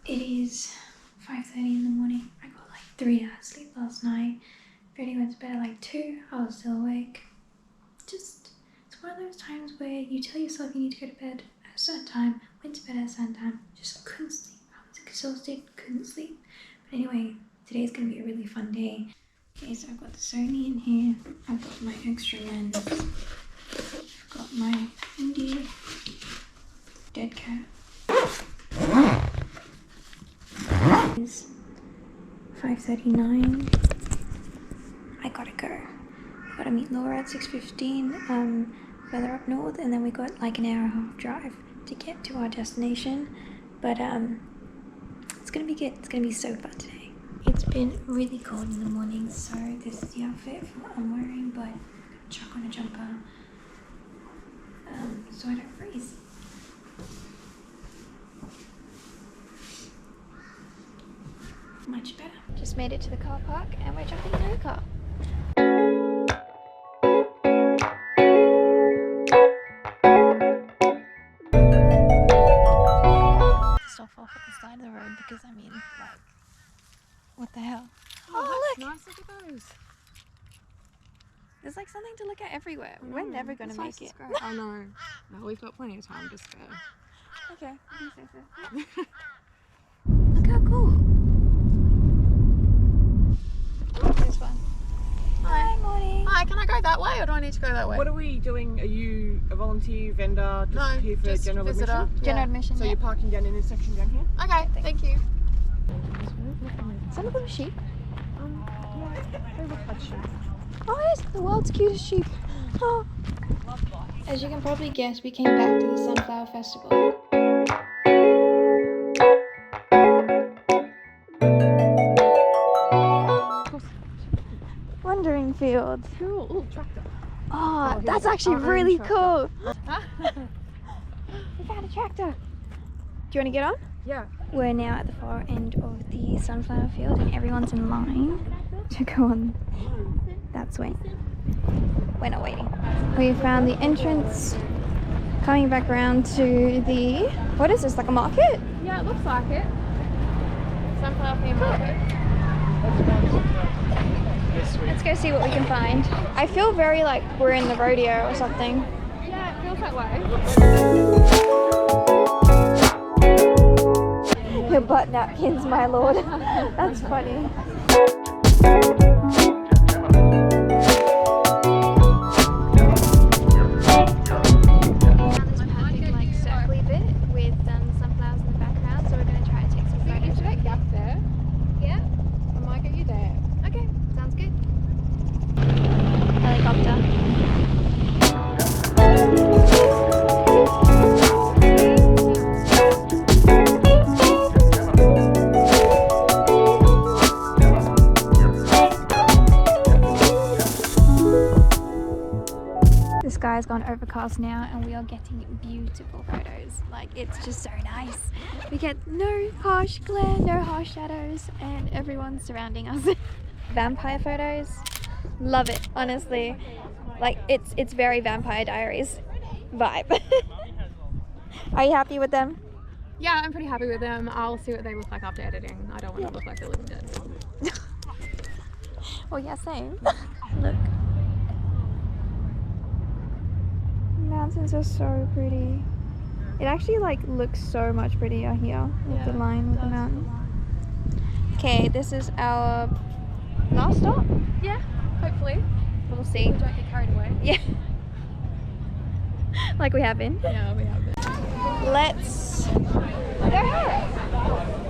It is 5:30 in the morning. I got like 3 hours sleep last night. Freddie went to bed at like 2. I was still awake. It's one of those times where you tell yourself you need to go to bed at a certain time, went to bed at a certain time, just couldn't sleep. I was exhausted, couldn't sleep. But anyway, today's gonna be a really fun day. Okay, so I've got the Sony in here. I've got my extra lens. I've got my indie dead cat. It's 5:39. I gotta go. I gotta meet Laura at 6:15 further up north, and then we got like an hour and a half drive to get to our destination. But it's gonna be good. It's gonna be so fun today. It's been really cold in the morning, so this is the outfit for what I'm wearing, but I'm gonna chuck on a jumper so I don't freeze. Much better. Just made it to the car park and we're jumping in the car. Stop off at the side of the road because I mean, like, what the hell? Oh, look! Nice, look at those. There's like something to look at everywhere. We're never gonna make it. I know. No, we've got plenty of time to spare. Okay, you say so. Look how cool. This one. Hi, morning. Hi, can I go that way or do I need to go that way? What are we doing? Are you a volunteer, vendor, just here for just general visitor. admission? General admission. So yeah. you're parking down in this section down here? Okay, thank you. Some of them are sheep. They look like sheep. Oh yes, the world's cutest sheep. Oh. As you can probably guess, we came back to the Sunflower Festival. Wandering field. Cool. Ooh, tractor. Oh, here's that's an actually orange really tractor. cool. We found a tractor. Do you want to get on? Yeah. We're now at the far end of the sunflower field and everyone's in line to go on that swing. We're not waiting. We found the entrance, coming back around to the, what is this, like a market? Yeah, it looks like it. Sunflower flea market. Let's go see what we can find. I feel very like we're in the rodeo or something. Yeah, it feels that way. Your butt napkins, my lord. That's funny. The sky's gone overcast now and we are getting beautiful photos. Like, it's just so nice. We get no harsh glare, no harsh shadows, and everyone's surrounding us. Vampire photos, love it, honestly. Like, it's very Vampire Diaries vibe. Are you happy with them? Yeah, I'm pretty happy with them. I'll see what they look like after editing. I don't want to look like they're living dead. Well, yeah, same. Look. Mountains are so pretty. It actually like looks so much prettier here with the line with the mountain. Okay, this is our last stop. Yeah, hopefully. We'll see. We don't get carried away. Yeah. Like we have been. Yeah, we have been. Let's go home.